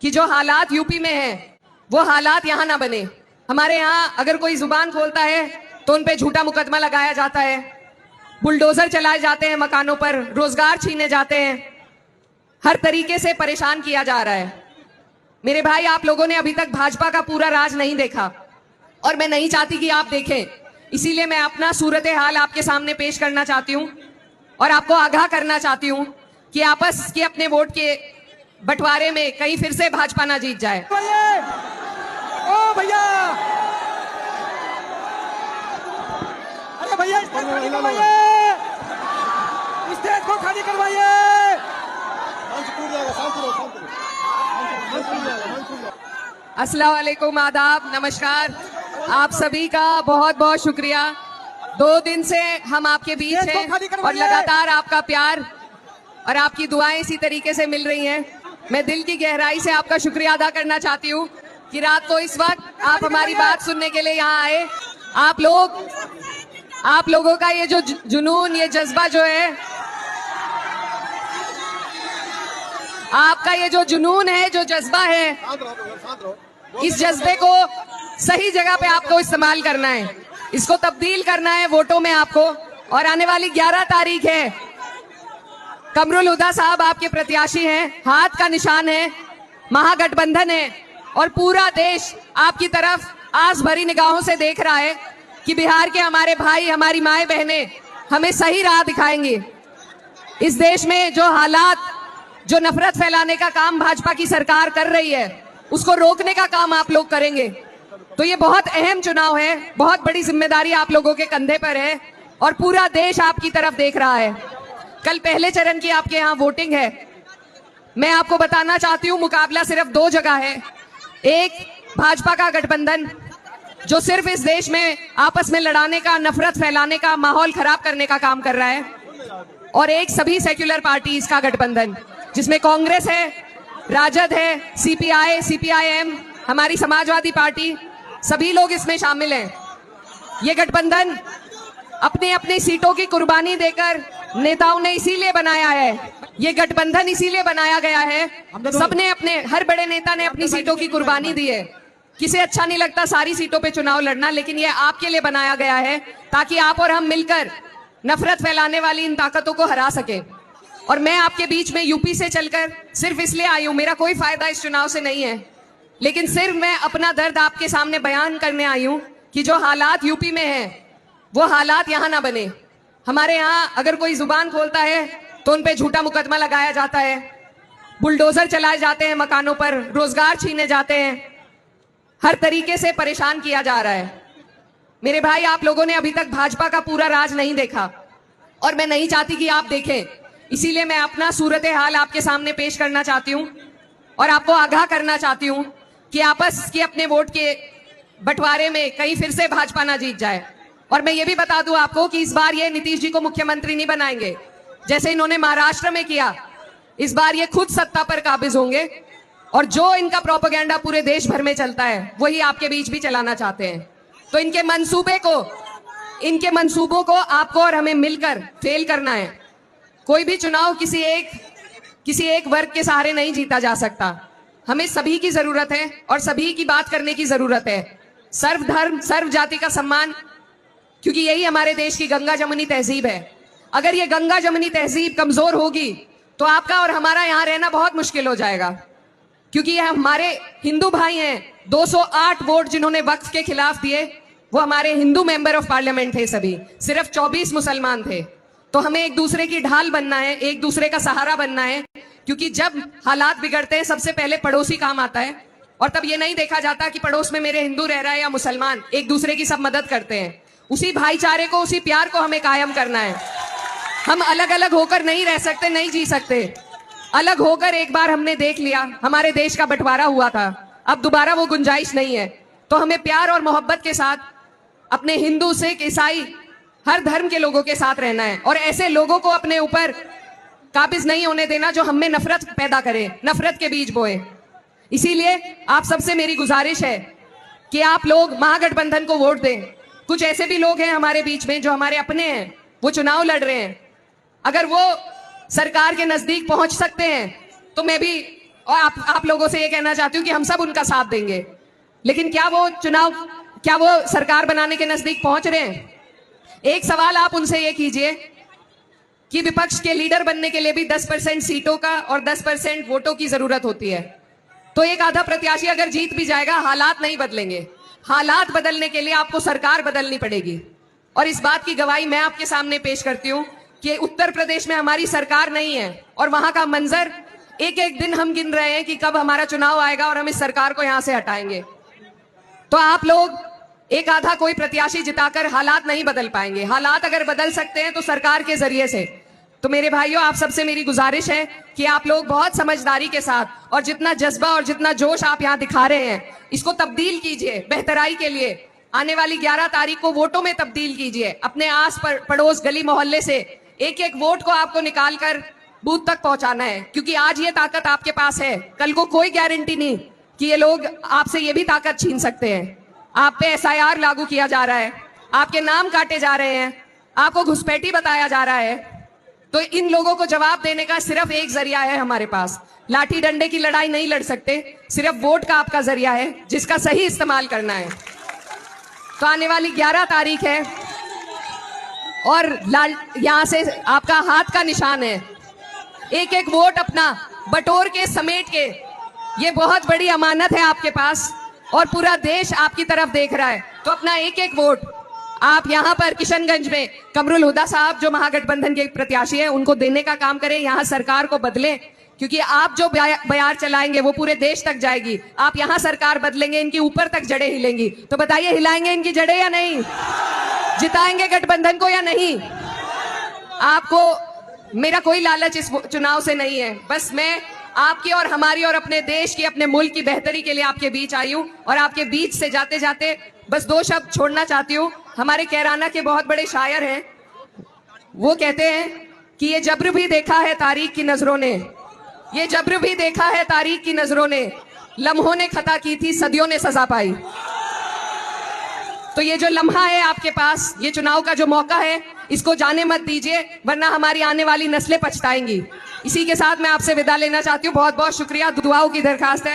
कि जो हालात यूपी में है वो हालात यहाँ ना बने। हमारे यहाँ अगर कोई जुबान खोलता है तो उन पे झूठा मुकदमा लगाया जाता है, बुलडोजर चलाए जाते हैं मकानों पर, रोजगार छीने जाते हैं, हर तरीके से परेशान किया जा रहा है। मेरे भाई, आप लोगों ने अभी तक भाजपा का पूरा राज नहीं देखा और मैं नहीं चाहती कि आप देखें, इसीलिए मैं अपना सूरत हाल आपके सामने पेश करना चाहती हूँ और आपको आगाह करना चाहती हूँ कि आपस के अपने वोट के बंटवारे में कहीं फिर से भाजपा ना जीत जाए। ओ भैया, अरे भैया स्टेज खाली करवाइए, स्टेज को खाली करवाइए। अस्सलाम वालेकुम, आदाब, नमस्कार। आप सभी का बहुत बहुत शुक्रिया। 2 दिन से हम आपके बीच हैं और लगातार आपका प्यार और आपकी दुआएं इसी तरीके से मिल रही हैं। मैं दिल की गहराई से आपका शुक्रिया अदा करना चाहती हूँ कि रात को इस वक्त आप हमारी बात सुनने के लिए यहाँ आए। आप लोगों का ये जो जुनून, ये जज्बा जो है, आपका ये जो जुनून है, जो जज्बा है, इस जज्बे को सही जगह पे आपको इस्तेमाल करना है, इसको तब्दील करना है वोटों में आपको। और आने वाली 11 तारीख है, कमरुल हुदा साहब आपके प्रत्याशी हैं, हाथ का निशान है, महागठबंधन है और पूरा देश आपकी तरफ आस भरी निगाहों से देख रहा है कि बिहार के हमारे भाई, हमारी माएं बहनें हमें सही राह दिखाएंगे। इस देश में जो हालात, जो नफरत फैलाने का काम भाजपा की सरकार कर रही है, उसको रोकने का काम आप लोग करेंगे। तो ये बहुत अहम चुनाव है, बहुत बड़ी जिम्मेदारी आप लोगों के कंधे पर है और पूरा देश आपकी तरफ देख रहा है। कल पहले चरण की आपके यहाँ वोटिंग है। मैं आपको बताना चाहती हूँ, मुकाबला सिर्फ 2 जगह है। एक, भाजपा का गठबंधन जो सिर्फ इस देश में आपस में लड़ाने का, नफरत फैलाने का, माहौल खराब करने का काम कर रहा है, और एक सभी सेक्युलर पार्टीज का गठबंधन जिसमें कांग्रेस है, राजद है, सीपीआई, सीपीआईएम, हमारी समाजवादी पार्टी, सभी लोग इसमें शामिल हैं। ये गठबंधन अपने अपनी सीटों की कुर्बानी देकर नेताओं ने इसीलिए बनाया है, ये गठबंधन इसीलिए बनाया गया है, सबने अपने, हर बड़े नेता ने अपनी सीटों की कुर्बानी दी है। किसे अच्छा नहीं लगता सारी सीटों पे चुनाव लड़ना, लेकिन ये आपके लिए बनाया गया है ताकि आप और हम मिलकर नफरत फैलाने वाली इन ताकतों को हरा सके। और मैं आपके बीच में यूपी से चलकर सिर्फ इसलिए आई हूं, मेरा कोई फायदा इस चुनाव से नहीं है, लेकिन सिर्फ मैं अपना दर्द आपके सामने बयान करने आई हूं कि जो हालात यूपी में है वो हालात यहाँ ना बने। हमारे यहाँ अगर कोई जुबान खोलता है तो उन पे झूठा मुकदमा लगाया जाता है, बुलडोजर चलाए जाते हैं मकानों पर, रोजगार छीने जाते हैं, हर तरीके से परेशान किया जा रहा है। मेरे भाई, आप लोगों ने अभी तक भाजपा का पूरा राज नहीं देखा और मैं नहीं चाहती कि आप देखें, इसीलिए मैं अपना सूरत हाल आपके सामने पेश करना चाहती हूँ और आपको आगाह करना चाहती हूँ कि आपस के अपने वोट के बंटवारे में कहीं फिर से भाजपा ना जीत जाए। और मैं ये भी बता दूं आपको कि इस बार ये नीतीश जी को मुख्यमंत्री नहीं बनाएंगे जैसे इन्होंने महाराष्ट्र में किया। इस बार ये खुद सत्ता पर काबिज होंगे और जो इनका प्रोपेगेंडा पूरे देश भर में चलता है वही आपके बीच भी चलाना चाहते हैं। तो इनके मंसूबों को आपको और हमें मिलकर फेल करना है। कोई भी चुनाव किसी एक वर्ग के सहारे नहीं जीता जा सकता। हमें सभी की जरूरत है और सभी की बात करने की जरूरत है। सर्व धर्म, सर्व जाति का सम्मान, क्योंकि यही हमारे देश की गंगा जमुनी तहजीब है। अगर ये गंगा जमुनी तहजीब कमजोर होगी तो आपका और हमारा यहाँ रहना बहुत मुश्किल हो जाएगा, क्योंकि ये हमारे हिंदू भाई हैं। 208 वोट जिन्होंने वक्फ के खिलाफ दिए वो हमारे हिंदू मेंबर ऑफ पार्लियामेंट थे, सभी सिर्फ 24 मुसलमान थे। तो हमें एक दूसरे की ढाल बनना है, एक दूसरे का सहारा बनना है, क्योंकि जब हालात बिगड़ते हैं सबसे पहले पड़ोसी काम आता है। और तब ये नहीं देखा जाता कि पड़ोस में मेरे हिंदू रह रहा है या मुसलमान, एक दूसरे की सब मदद करते हैं। उसी भाईचारे को, उसी प्यार को हमें कायम करना है। हम अलग अलग होकर नहीं रह सकते, नहीं जी सकते। अलग होकर एक बार हमने देख लिया, हमारे देश का बंटवारा हुआ था, अब दोबारा वो गुंजाइश नहीं है। तो हमें प्यार और मोहब्बत के साथ अपने हिंदू, सिख, ईसाई, हर धर्म के लोगों के साथ रहना है और ऐसे लोगों को अपने ऊपर काबिज नहीं होने देना जो हमें नफरत पैदा करे, नफरत के बीज बोए। इसीलिए आप सबसे मेरी गुजारिश है कि आप लोग महागठबंधन को वोट दें। कुछ ऐसे भी लोग हैं हमारे बीच में जो हमारे अपने हैं, वो चुनाव लड़ रहे हैं। अगर वो सरकार के नजदीक पहुंच सकते हैं तो मैं भी और आप लोगों से ये कहना चाहती हूँ कि हम सब उनका साथ देंगे, लेकिन क्या वो सरकार बनाने के नजदीक पहुंच रहे हैं? एक सवाल आप उनसे ये कीजिए कि विपक्ष के लीडर बनने के लिए भी 10% सीटों का और 10% वोटों की जरूरत होती है। तो एक आधा प्रत्याशी अगर जीत भी जाएगा, हालात नहीं बदलेंगे। हालात बदलने के लिए आपको सरकार बदलनी पड़ेगी। और इस बात की गवाही मैं आपके सामने पेश करती हूं कि उत्तर प्रदेश में हमारी सरकार नहीं है और वहां का मंजर एक एक दिन हम गिन रहे हैं कि कब हमारा चुनाव आएगा और हम इस सरकार को यहां से हटाएंगे। तो आप लोग एक आधा कोई प्रत्याशी जिताकर हालात नहीं बदल पाएंगे। हालात अगर बदल सकते हैं तो सरकार के जरिए से। तो मेरे भाइयों, आप सबसे मेरी गुजारिश है कि आप लोग बहुत समझदारी के साथ और जितना जज्बा और जितना जोश आप यहां दिखा रहे हैं, इसको तब्दील कीजिए बेहतराई के लिए। आने वाली 11 तारीख को वोटों में तब्दील कीजिए। अपने आस पड़ोस गली मोहल्ले से एक एक वोट को आपको निकालकर बूथ तक पहुंचाना है, क्योंकि आज ये ताकत आपके पास है, कल को कोई गारंटी नहीं कि ये लोग आपसे ये भी ताकत छीन सकते हैं। आप पे SIR लागू किया जा रहा है, आपके नाम काटे जा रहे हैं, आपको घुसपैठी बताया जा रहा है। तो इन लोगों को जवाब देने का सिर्फ एक जरिया है हमारे पास। लाठी डंडे की लड़ाई नहीं लड़ सकते, सिर्फ वोट का आपका जरिया है जिसका सही इस्तेमाल करना है। तो आने वाली 11 तारीख है और यहां से आपका हाथ का निशान है। एक एक वोट अपना बटोर के समेट के, ये बहुत बड़ी अमानत है आपके पास और पूरा देश आपकी तरफ देख रहा है। तो अपना एक एक वोट आप यहां पर किशनगंज में कमरुल हुदा साहब जो महागठबंधन के प्रत्याशी हैं उनको देने का काम करें, यहां सरकार को बदलें, क्योंकि आप जो बयार चलाएंगे वो पूरे देश तक जाएगी। आप यहां सरकार बदलेंगे, इनकी ऊपर तक जड़ें हिलेंगी। तो बताइए, हिलाएंगे इनकी जड़ें या नहीं? जिताएंगे गठबंधन को या नहीं? आपको मेरा कोई लालच इस चुनाव से नहीं है, बस मैं आपकी और हमारी और अपने देश की, अपने मुल्क की बेहतरी के लिए आपके बीच आई हूं। और आपके बीच से जाते जाते बस 2 शब्द छोड़ना चाहती हूँ। हमारे कैराना के बहुत बड़े शायर हैं, वो कहते हैं कि ये जब्र भी देखा है तारीख की नजरों ने, ये जब्र भी देखा है तारीख की नजरों ने, लम्हों ने खता की थी सदियों ने सजा पाई। तो ये जो लम्हा है आपके पास, ये चुनाव का जो मौका है, इसको जाने मत दीजिए, वरना हमारी आने वाली नस्लें पछताएंगी। इसी के साथ मैं आपसे विदा लेना चाहती हूँ। बहुत बहुत शुक्रिया। दुआओं की दरखास्त है।